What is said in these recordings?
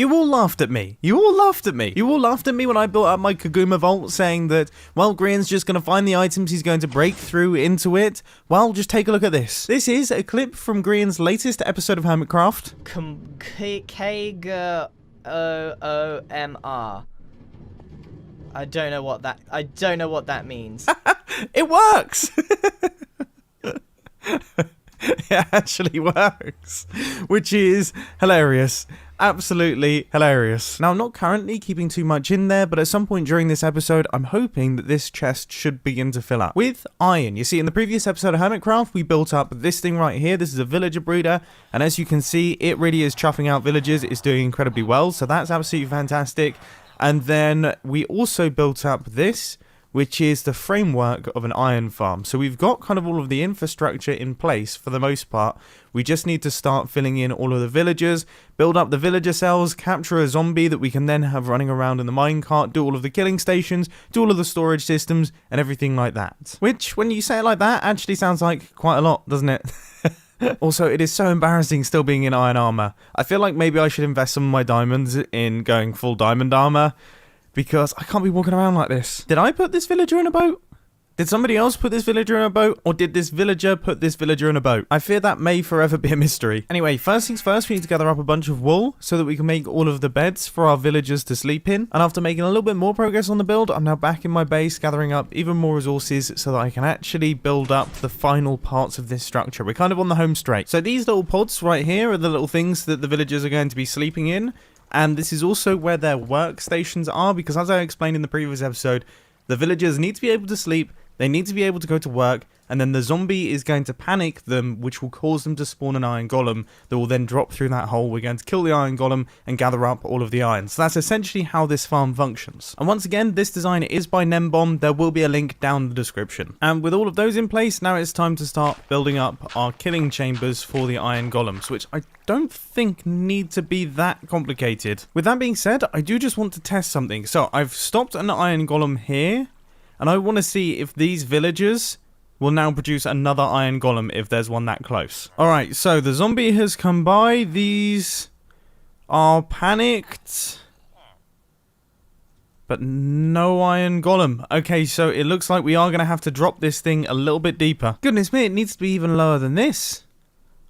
You all laughed at me. You all laughed at me. You all laughed at me when I built up my Kaguma Vault, saying that, well, Grian's just going to find the items, he's going to break through into it. Well, just take a look at this. This is a clip from Grian's latest episode of Hermitcraft. K-G-O-O-M-R. I don't know what that means. It works! It actually works, which is hilarious. Absolutely hilarious. Now, I'm not currently keeping too much in there, but at some point during this episode, I'm hoping that this chest should begin to fill up with iron. You see, in the previous episode of Hermitcraft, we built up this thing right here. This is a villager breeder, and as you can see, it really is chuffing out villagers. It's doing incredibly well, so that's absolutely fantastic. And then we also built up this, which is the framework of an iron farm. So we've got kind of all of the infrastructure in place for the most part. We just need to start filling in all of the villagers, build up the villager cells, capture a zombie that we can then have running around in the minecart, do all of the killing stations, do all of the storage systems, and everything like that. Which, when you say it like that, actually sounds like quite a lot, doesn't it? Also, it is so embarrassing still being in iron armor. I feel like maybe I should invest some of my diamonds in going full diamond armor, because I can't be walking around like this. Did I put this villager in a boat? Did somebody else put this villager in a boat? Or did this villager put this villager in a boat? I fear that may forever be a mystery. Anyway, first things first, we need to gather up a bunch of wool so that we can make all of the beds for our villagers to sleep in. And after making a little bit more progress on the build, I'm now back in my base gathering up even more resources so that I can actually build up the final parts of this structure. We're kind of on the home straight. So these little pods right here are the little things that the villagers are going to be sleeping in. And this is also where their workstations are, because as I explained in the previous episode, the villagers need to be able to sleep, they need to be able to go to work, and then the zombie is going to panic them, which will cause them to spawn an iron golem that will then drop through that hole. We're going to kill the iron golem and gather up all of the iron. So that's essentially how this farm functions. And once again, this design is by Nembomb. There will be a link down in the description. And with all of those in place, now it's time to start building up our killing chambers for the iron golems, which I don't think need to be that complicated. With that being said, I do just want to test something. So I've stopped an iron golem here, and I want to see if these villagers will now produce another iron golem if there's one that close. Alright, so the zombie has come by. These are panicked, but no iron golem. Okay, so it looks like we are going to have to drop this thing a little bit deeper. Goodness me, it needs to be even lower than this.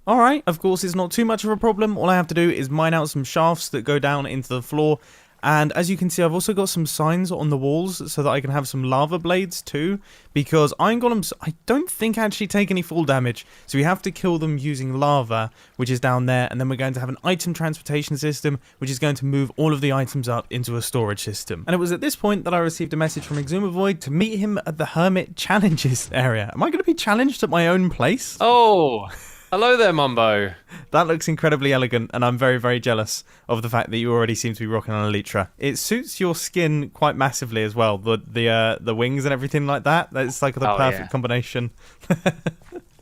Alright, of course it's not too much of a problem. All I have to do is mine out some shafts that go down into the floor. And as you can see, I've also got some signs on the walls so that I can have some lava blades too, because iron golems, I don't think actually take any fall damage. So we have to kill them using lava, which is down there. And then we're going to have an item transportation system, which is going to move all of the items up into a storage system. And it was at this point that I received a message from Exumavoid to meet him at the Hermit Challenges area. Am I going to be challenged at my own place? Oh, hello there, Mumbo. That looks incredibly elegant, and I'm very, very jealous of the fact that you already seem to be rocking an elytra. It suits your skin quite massively as well. The wings and everything like that. That's like the perfect combination.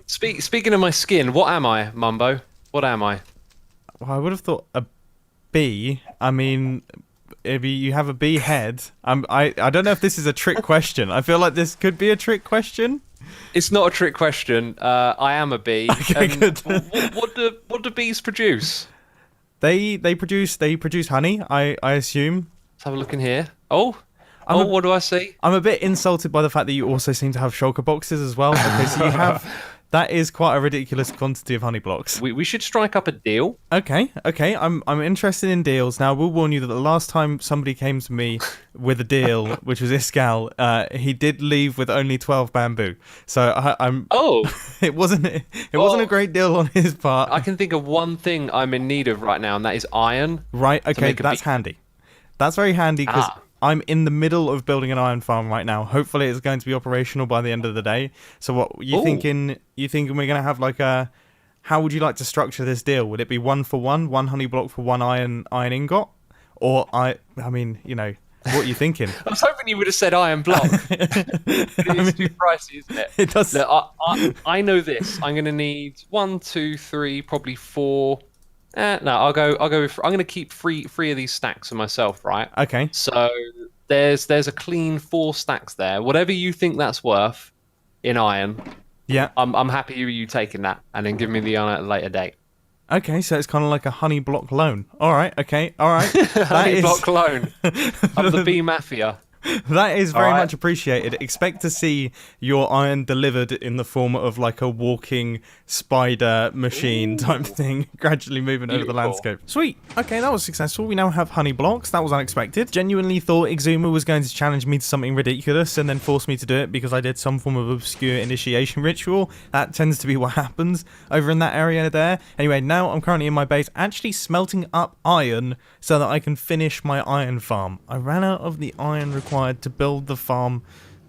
Speaking of my skin, what am I, Mumbo? What am I? Well, I would have thought a bee. I mean, if you have a bee head. I don't know if this is a trick question. I feel like this could be a trick question. It's not a trick question. I am a bee. Okay, good. What do bees produce? They produce honey, I assume. Let's have a look in here. What do I see? I'm a bit insulted by the fact that you also seem to have shulker boxes as well. Okay, so you have... That is quite a ridiculous quantity of honey blocks. We should strike up a deal. Okay. I'm interested in deals. Now, I will warn you that the last time somebody came to me with a deal, which was Iskal, he did leave with only 12 bamboo. So I'm. Oh. It wasn't a great deal on his part. I can think of one thing I'm in need of right now, and that is iron. Right. Okay. That's handy. That's very handy because. I'm in the middle of building an iron farm right now. Hopefully it's going to be operational by the end of the day. So what you thinking we're going to have like a... How would you like to structure this deal? Would it be 1 for 1, 1 honey block for 1 iron ingot? Or I mean, you know, what are you thinking? I was hoping you would have said iron block. It's too pricey, isn't it? It does. Look, I know this. I'm going to need 1, 2, 3, probably 4... no, I'll go. I'm going to keep three of these stacks for myself, right? Okay. So there's a clean 4 stacks there. Whatever you think that's worth in iron, yeah, I'm happy with you taking that and then give me the iron at a later date. Okay, so it's kind of like a honey block loan. All right, okay, all right. Honey block loan of the bee mafia. That is very Alright. much appreciated. Expect to see your iron delivered in the form of like a walking spider machine type thing, gradually moving over the Beautiful. landscape. Sweet. Okay, that was successful. We now have honey blocks. That was unexpected. Genuinely thought Exuma was going to challenge me to something ridiculous and then force me to do it because I did some form of obscure initiation ritual. That tends to be what happens over in that area there. Anyway, now I'm currently in my base actually smelting up iron so that I can finish my iron farm. I ran out of the iron required to build the farm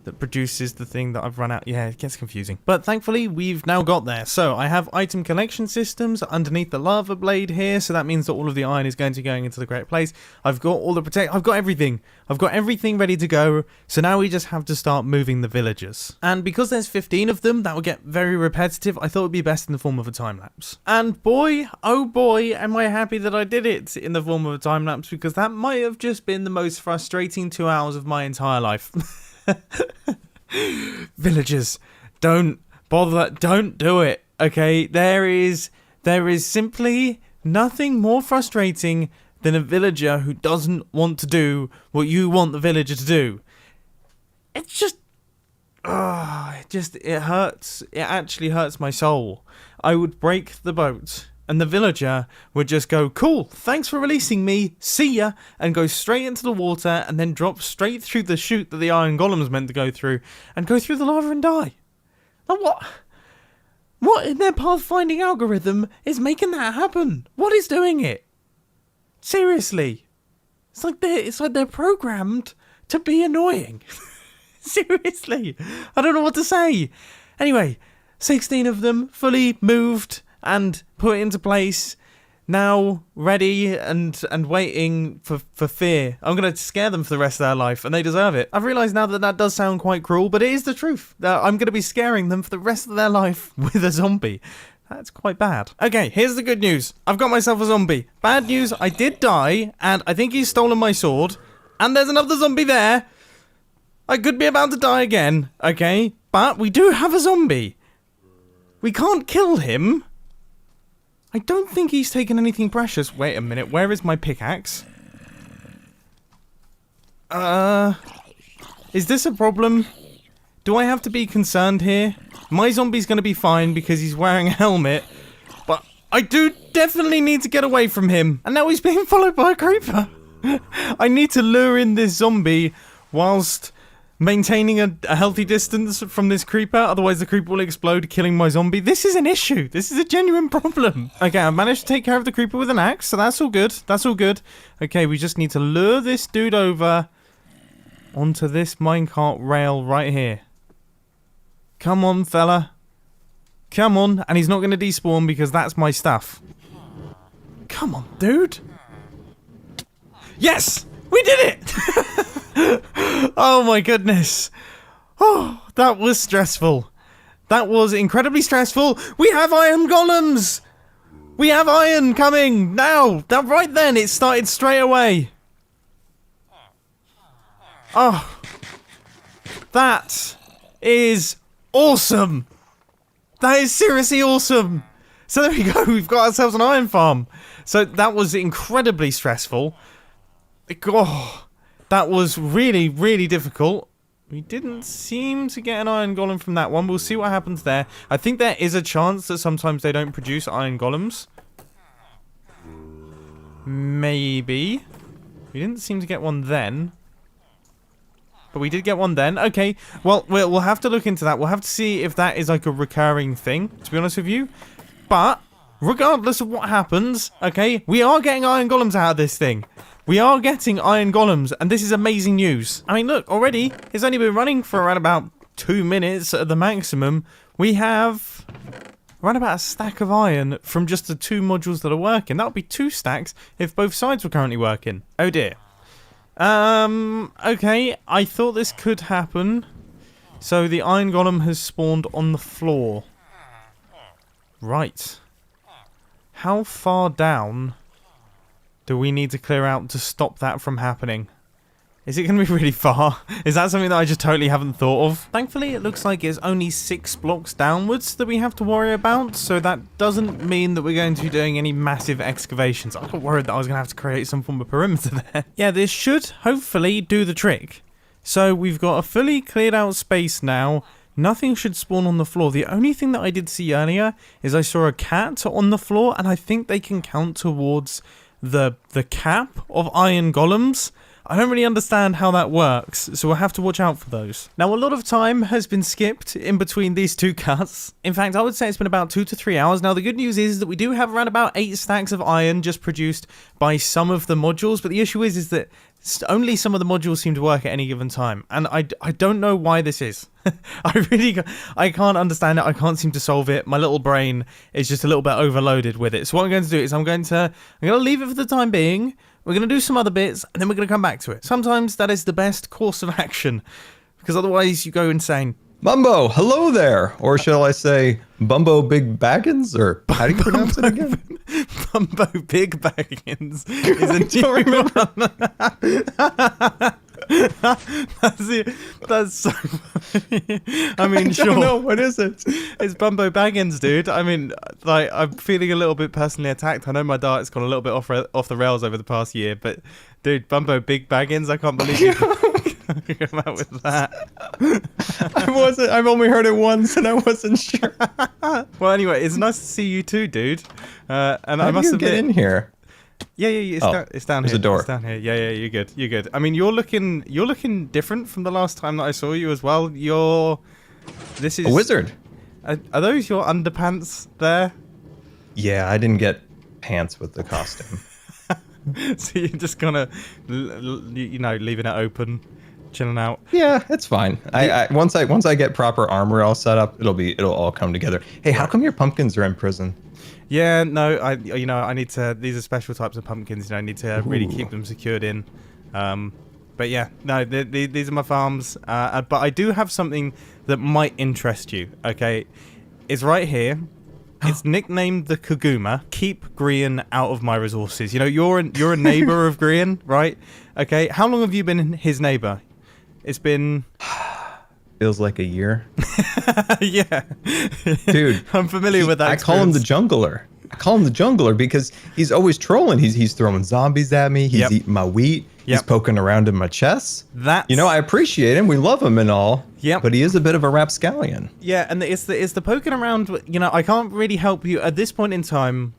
that produces the thing that I've run out. Yeah, it gets confusing. But thankfully, we've now got there. So I have item collection systems underneath the lava blade here. So that means that all of the iron is going to be going into the great place. I've got all the I've got everything. I've got everything ready to go. So now we just have to start moving the villagers. And because there's 15 of them, that would get very repetitive. I thought it would be best in the form of a time lapse. And boy, oh boy, am I happy that I did it in the form of a time lapse, because that might have just been the most frustrating 2 hours of my entire life. Villagers, don't bother, don't do it, okay? There is simply nothing more frustrating than a villager who doesn't want to do what you want the villager to do. It's just, it hurts. It actually hurts my soul. I would break the boat, and the villager would just go, cool, thanks for releasing me, see ya, and go straight into the water and then drop straight through the chute that the iron golem's meant to go through and go through the lava and die. Like, what? What in their pathfinding algorithm is making that happen? What is doing it? Seriously. It's like they're programmed to be annoying. Seriously. I don't know what to say. Anyway, 16 of them fully moved and put into place, now ready and waiting for fear. I'm going to scare them for the rest of their life, and they deserve it. I've realised now that that does sound quite cruel, but it is the truth. I'm going to be scaring them for the rest of their life with a zombie. That's quite bad. Okay, here's the good news. I've got myself a zombie. Bad news, I did die, and I think he's stolen my sword, and there's another zombie there. I could be about to die again, okay? But we do have a zombie. We can't kill him. I don't think he's taken anything precious. Wait a minute, where is my pickaxe? Is this a problem? Do I have to be concerned here? My zombie's gonna be fine because he's wearing a helmet, but I do definitely need to get away from him. And now he's being followed by a creeper. I need to lure in this zombie whilst maintaining a healthy distance from this creeper, otherwise the creeper will explode, killing my zombie. This is an issue. This is a genuine problem. Okay, I managed to take care of the creeper with an axe, so that's all good. That's all good. Okay, we just need to lure this dude over onto this minecart rail right here. Come on, fella. Come on. And he's not going to despawn because that's my stuff. Come on, dude. Yes! We did it! Oh my goodness. Oh, that was stressful. That was incredibly stressful. We have iron golems! We have iron coming now! Now, right then, it started straight away. Oh. That is awesome. That is seriously awesome. So there we go. We've got ourselves an iron farm. So that was incredibly stressful. Oh, that was really, really difficult. We didn't seem to get an iron golem from that one. We'll see what happens there. I think there is a chance that sometimes they don't produce iron golems. Maybe. We didn't seem to get one then. But we did get one then. Okay, well, we'll have to look into that. We'll have to see if that is like a recurring thing, to be honest with you. But regardless of what happens, okay, we are getting iron golems out of this thing. We are getting iron golems, and this is amazing news. I mean, look, already, it's only been running for around about 2 minutes at the maximum. We have around about a stack of iron from just the 2 modules that are working. That would be 2 stacks if both sides were currently working. Oh dear. Okay, I thought this could happen. So the iron golem has spawned on the floor. Right. How far down do we need to clear out to stop that from happening? Is it going to be really far? Is that something that I just totally haven't thought of? Thankfully, it looks like it's only 6 blocks downwards that we have to worry about, so that doesn't mean that we're going to be doing any massive excavations. I got worried that I was going to have to create some form of perimeter there. Yeah, this should hopefully do the trick. So we've got a fully cleared out space now. Nothing should spawn on the floor. The only thing that I did see earlier is I saw a cat on the floor, and I think they can count towards the cap of iron golems. I don't really understand how that works, so we'll have to watch out for those. Now, a lot of time has been skipped in between these two cuts. In fact, I would say it's been about 2 to 3 hours. Now, the good news is that we do have around about 8 stacks of iron just produced by some of the modules, but the issue is that only some of the modules seem to work at any given time, and I don't know why this is. I can't understand it. I can't seem to solve it. My little brain is just a little bit overloaded with it. So what I'm going to do is I'm going to leave it for the time being. We're going to do some other bits, and then we're going to come back to it. Sometimes that is the best course of action, because otherwise you go insane. Mumbo, hello there. Or shall I say, Bumbo Big Baggins? Or how do you pronounce it again? Bumbo Big Baggins is a new one. That's so funny. I mean, I sure. don't know. What is it? It's Bumbo Baggins, dude. I mean, like, I'm feeling a little bit personally attacked. I know my diet's gone a little bit off the rails over the past year, but dude, Bumbo Big Baggins, I can't believe you come out with that. I've only heard it once, and I wasn't sure. Well, anyway, it's nice to see you too, dude. And How I do must you admit, get in here? Yeah, it's down there's here. a door. It's down here. Yeah, you're good. You're good. I mean, you're looking different from the last time that I saw you as well. This is A wizard. Are those your underpants there? Yeah, I didn't get pants with the costume. So you're just gonna, leaving it open, chilling out. Yeah, it's fine. Once I get proper armor all set up, it'll all come together. Hey, how come your pumpkins are in prison? Yeah, no, I need to. These are special types of pumpkins. I need to really keep them secured in. But yeah, no, these are my farms. But I do have something that might interest you. Okay, it's right here. It's nicknamed the Kaguma. Keep Grian out of my resources. You're a neighbor of Grian, right? Okay, how long have you been his neighbor? It's been. Feels like a year. Yeah. Dude. I'm familiar with that. I call him the jungler. I call him the jungler because he's always trolling. He's throwing zombies at me. He's eating my wheat. He's poking around in my chest. I appreciate him. We love him and all. Yeah. But he is a bit of a rapscallion. Yeah, and it's the poking around. I can't really help you at this point in time.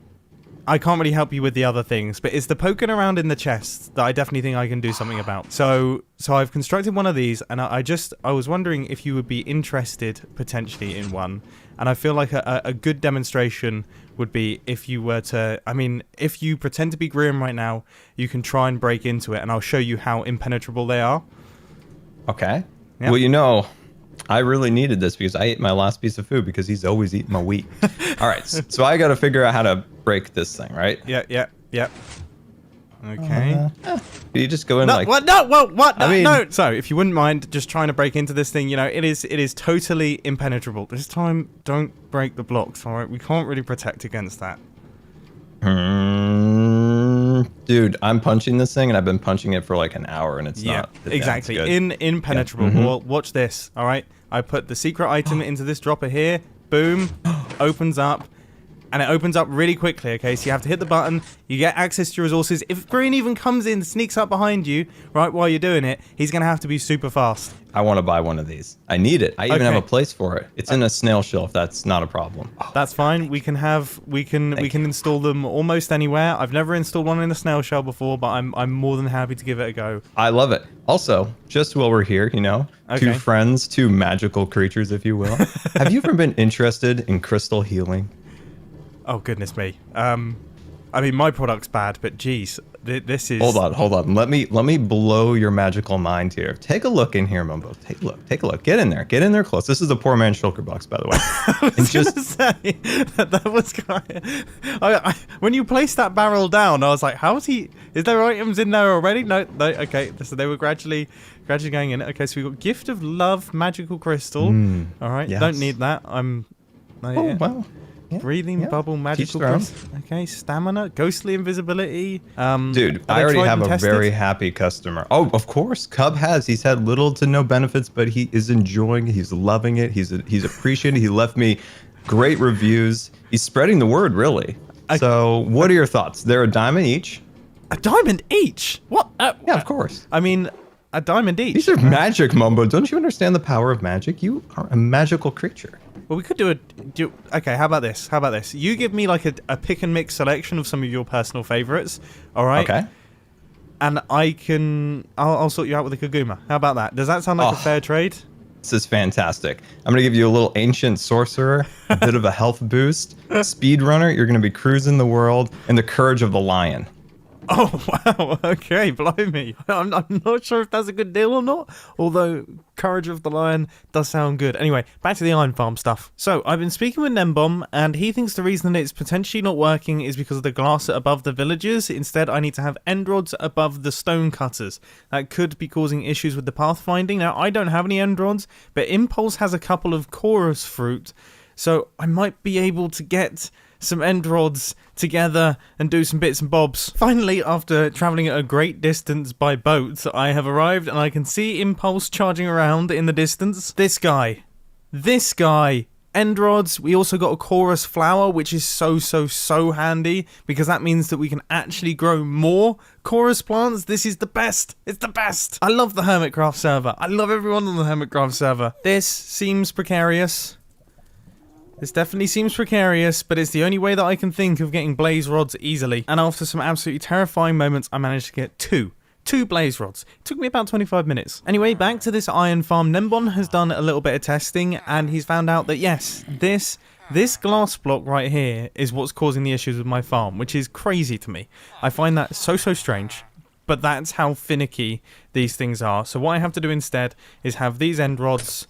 I can't really help you with the other things, but it's the poking around in the chest that I definitely think I can do something about. So I've constructed one of these, and I was wondering if you would be interested potentially in one. And I feel like a good demonstration would be if you were to, if you pretend to be Grimm right now, you can try and break into it, and I'll show you how impenetrable they are. Okay. Yep. Well, I really needed this because I ate my last piece of food because he's always eating my wheat. All right, so I got to figure out how to break this thing, right? Yeah. Okay. You just go in like... What? No, what? No. So, if you wouldn't mind just trying to break into this thing, it is totally impenetrable. This time, don't break the blocks, all right? We can't really protect against that. Dude, I'm punching this thing, and I've been punching it for like an hour, and it's not... Exactly. Impenetrable. Yeah. Well, watch this, all right? I put the secret item into this dropper here. Boom. Opens up. And it opens up really quickly, okay? So you have to hit the button. You get access to your resources. If Green even comes in, sneaks up behind you, right, while you're doing it, he's going to have to be super fast. I want to buy one of these. I need it. I even have a place for it. It's in a snail shell, if that's not a problem. That's fine. We can install them almost anywhere. I've never installed one in a snail shell before, but I'm more than happy to give it a go. I love it. Also, just while we're here, two friends, two magical creatures, if you will. Have you ever been interested in crystal healing? Oh, goodness me. My product's bad, but geez, this is... Hold on. Let me blow your magical mind here. Take a look in here, Mumbo. Take a look. Get in there close. This is a poor man's shulker box, by the way. I was going to say, that was kind of... when you placed that barrel down, I was like, how is he... Is there items in there already? No, okay. So they were gradually going in. Okay, so we've got Gift of Love, Magical Crystal. All right, yes. Don't need that. Wow. Breathing bubble, magical. Okay, stamina, ghostly invisibility. Dude, I already have a very happy customer. Oh, of course, Cub has. He's had little to no benefits, but he is enjoying it. He's loving it. He's appreciating it. He left me great reviews. He's spreading the word, really. So, what are your thoughts? They're a diamond each. A diamond each? What? Yeah, of course. I mean, a diamond each. These are magic, Mumbo. Don't you understand the power of magic? You are a magical creature. Well, we could okay, how about this? You give me like a pick and mix selection of some of your personal favorites, all right? Okay. And I'll sort you out with a Kaguma. How about that? Does that sound like a fair trade? This is fantastic. I'm going to give you a little ancient sorcerer, a bit of a health boost, speedrunner, you're going to be cruising the world, and the courage of the lion. Oh, wow. Okay, blimey. I'm not sure if that's a good deal or not, although Courage of the Lion does sound good. Anyway, back to the iron farm stuff. So, I've been speaking with Nembom, and he thinks the reason that it's potentially not working is because of the glass above the villagers. Instead, I need to have end rods above the stone cutters. That could be causing issues with the pathfinding. Now, I don't have any end rods, but Impulse has a couple of chorus fruit, so I might be able to get some end rods together and do some bits and bobs. Finally, after travelling at a great distance by boat, I have arrived and I can see Impulse charging around in the distance. This guy, end rods. We also got a chorus flower, which is so handy because that means that we can actually grow more chorus plants. This is the best. It's the best. I love the Hermitcraft server. I love everyone on the Hermitcraft server. This seems precarious. This definitely seems precarious, but it's the only way that I can think of getting blaze rods easily. And after some absolutely terrifying moments, I managed to get two blaze rods. It took me about 25 minutes. Anyway, back to this iron farm. Nembon has done a little bit of testing, and he's found out that yes, this glass block right here is what's causing the issues with my farm, which is crazy to me. I find that so strange. But that's how finicky these things are. So what I have to do instead is have these end rods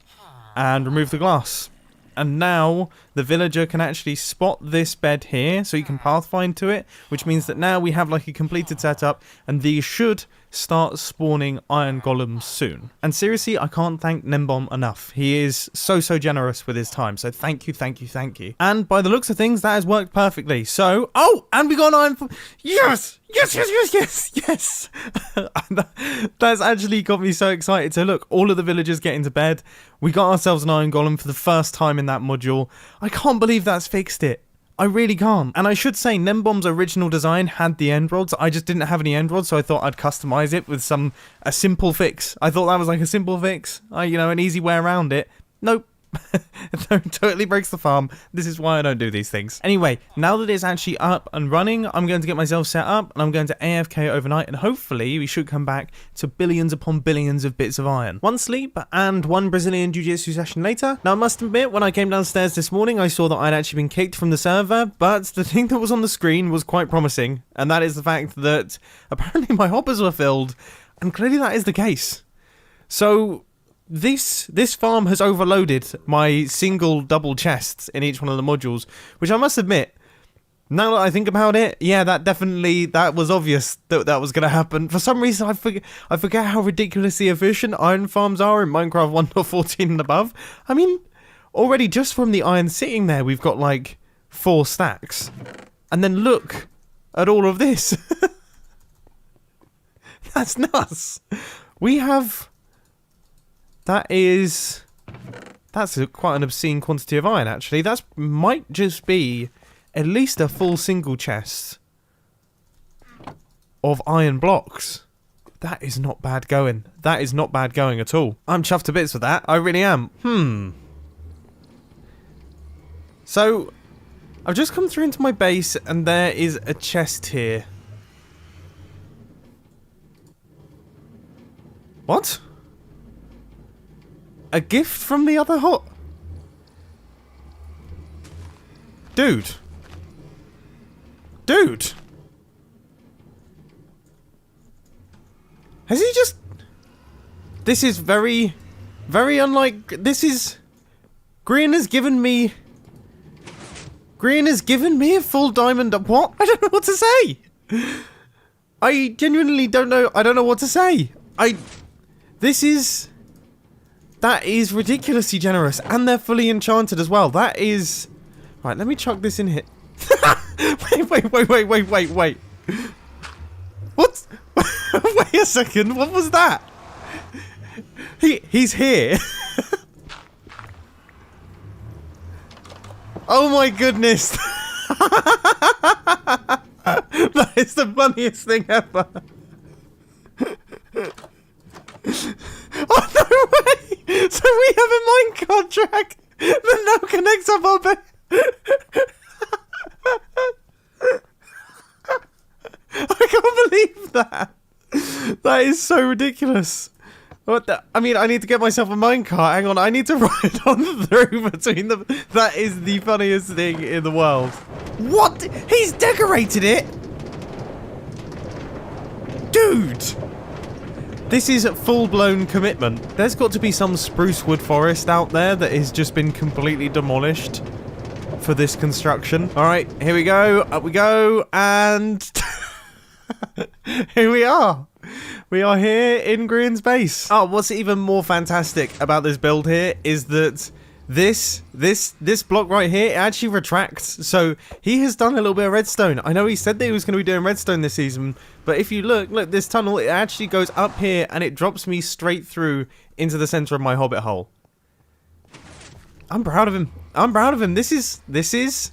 and remove the glass. And now the villager can actually spot this bed here, so he can pathfind to it, which means that now we have like a completed setup, and these should start spawning iron golems soon. And seriously, I can't thank Nembom enough. He is so generous with his time, so thank you. And by the looks of things, that has worked perfectly. So, and we got an iron... Yes! That's actually got me so excited. So look, all of the villagers get into bed. We got ourselves an iron golem for the first time in that module. I can't believe that's fixed it. I really can't. And I should say, Nembom's original design had the end rods. I just didn't have any end rods, so I thought I'd customize it with a simple fix. I thought that was like a simple fix, an easy way around it. Nope. It totally breaks the farm. This is why I don't do these things. Anyway, now that it's actually up and running, I'm going to get myself set up and I'm going to AFK overnight, and hopefully we should come back to billions upon billions of bits of iron. One sleep and one Brazilian Jiu-Jitsu session later. Now I must admit, when I came downstairs this morning, I saw that I'd actually been kicked from the server, but the thing that was on the screen was quite promising, and that is the fact that apparently my hoppers were filled, and clearly that is the case. So This farm has overloaded my double chests in each one of the modules, which I must admit, now that I think about it, yeah, that was obvious that was going to happen. For some reason, I forget how ridiculously efficient iron farms are in Minecraft 1.14 and above. I mean, already just from the iron sitting there, we've got like 4 stacks. And then look at all of this. That's nuts. We have... That's quite an obscene quantity of iron, actually. That might just be at least a full single chest of iron blocks. That is not bad going. That is not bad going at all. I'm chuffed to bits with that. I really am. So, I've just come through into my base, and there is a chest here. What? A gift from the other hut? Dude. Has he just... This is very unlike... This is... Green has given me a full diamond... What? I don't know what to say. I genuinely don't know. I don't know what to say. That is ridiculously generous, and they're fully enchanted as well. That is Right, let me chuck this in here. Wait. What? Wait a second, what was that? He's here. Oh my goodness. That is the funniest thing ever. Oh, no way! So we have a minecart track that now connects up our bed. I can't believe that. That is so ridiculous. What the? I mean, I need to get myself a minecart. Hang on, I need to ride on through between them. That is the funniest thing in the world. What? He's decorated it? Dude! This is full-blown commitment. There's got to be some spruce wood forest out there that has just been completely demolished for this construction. All right, here we go. Up we go, and here we are. We are here in Grian's base. Oh, what's even more fantastic about this build here is that this block right here, it actually retracts. So he has done a little bit of redstone. I know he said that he was going to be doing redstone this season, but if you look, this tunnel, it actually goes up here and it drops me straight through into the center of my hobbit hole. I'm proud of him. I'm proud of him. This is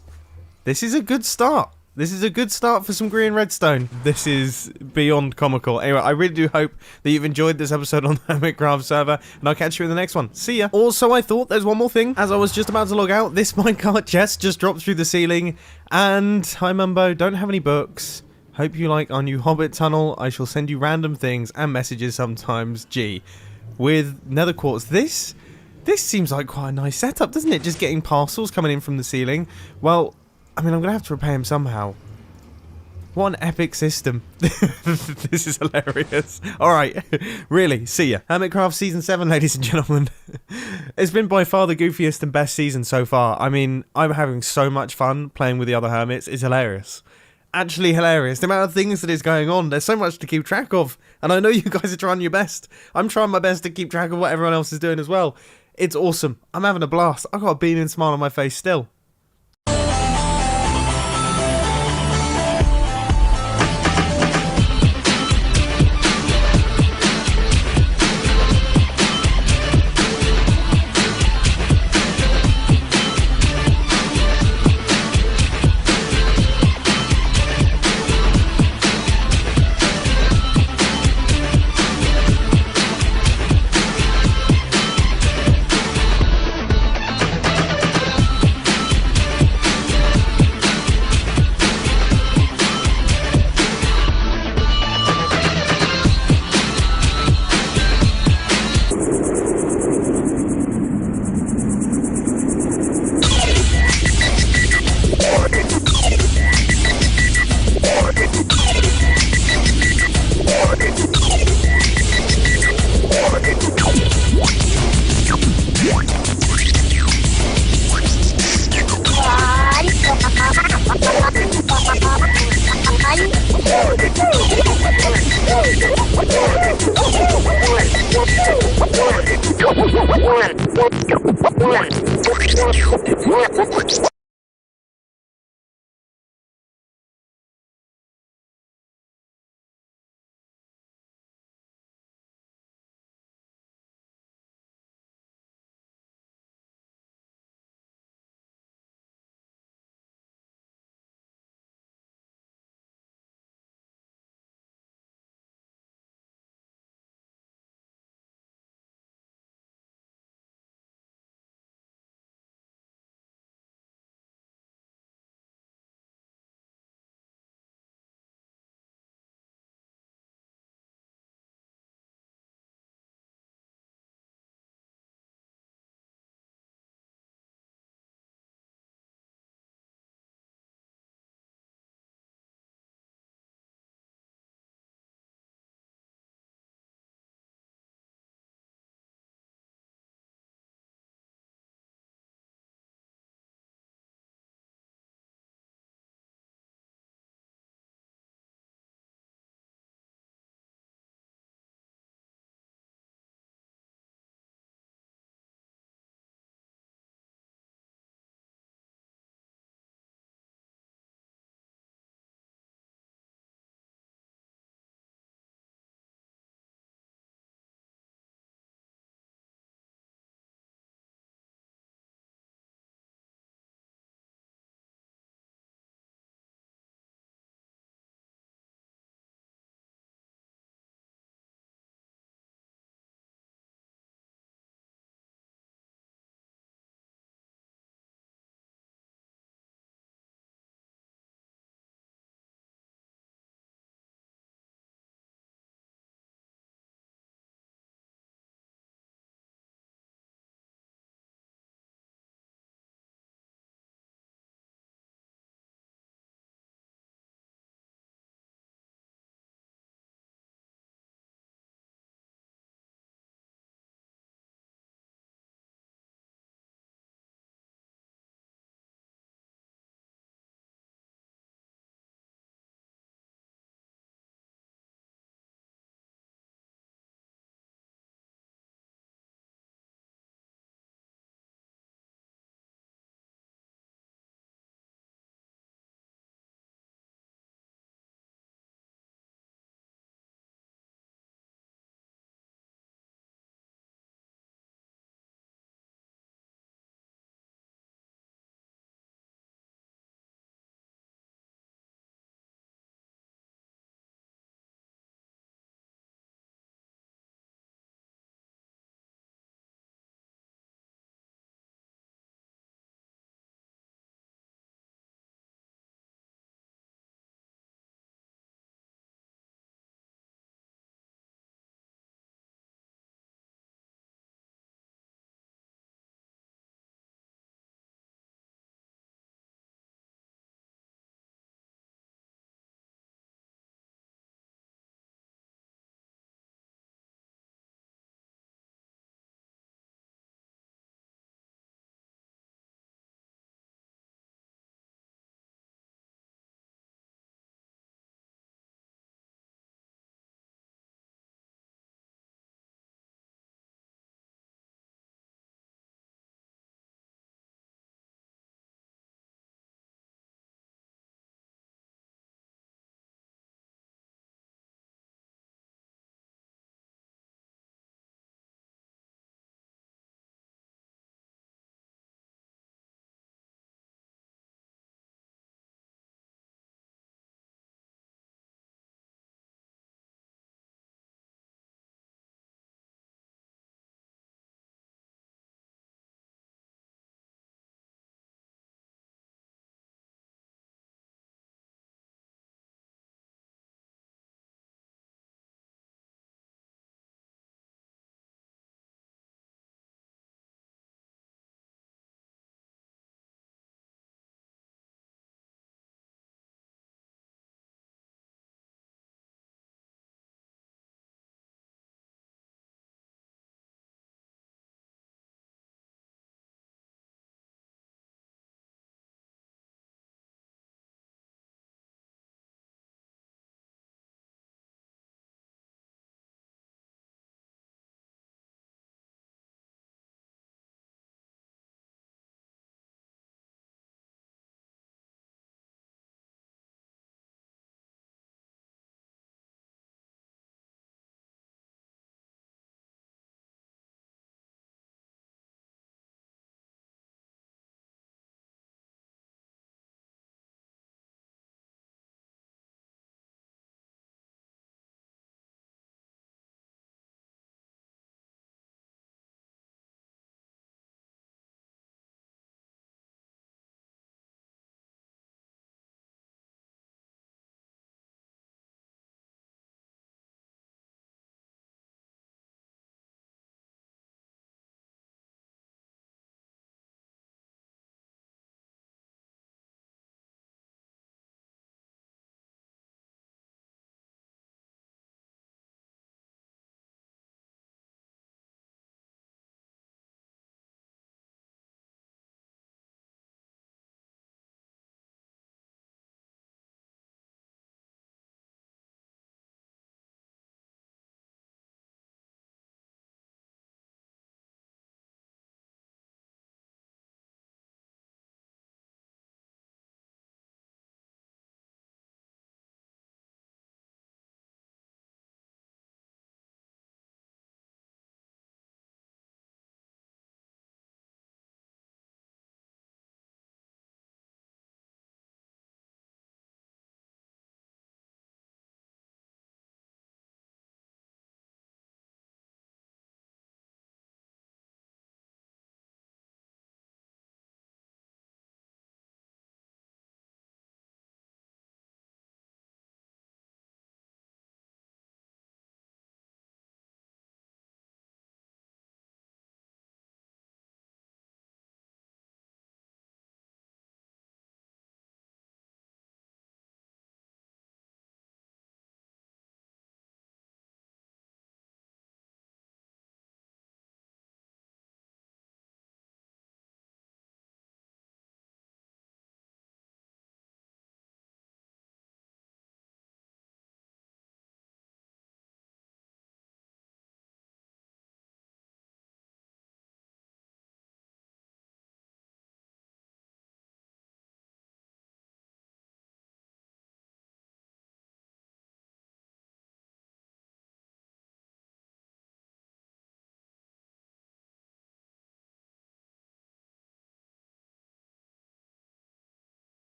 a good start. This is a good start for some Grian redstone. This is beyond comical. Anyway, I really do hope that you've enjoyed this episode on the Hermitcraft server, and I'll catch you in the next one. See ya. Also, I thought there's one more thing. As I was just about to log out, this minecart chest just dropped through the ceiling, and hi Mumbo, don't have any books. Hope you like our new Hobbit tunnel. I shall send you random things and messages sometimes. Gee, with nether quartz, this seems like quite a nice setup, doesn't it? Just getting parcels coming in from the ceiling. Well, I mean, I'm going to have to repay him somehow. What an epic system. This is hilarious. Alright, really, see ya. Hermitcraft Season 7, ladies and gentlemen. It's been by far the goofiest and best season so far. I mean, I'm having so much fun playing with the other hermits. It's hilarious. Actually hilarious. The amount of things that is going on. There's so much to keep track of. And I know you guys are trying your best. I'm trying my best to keep track of what everyone else is doing as well. It's awesome. I'm having a blast. I've got a beaming smile on my face still. One.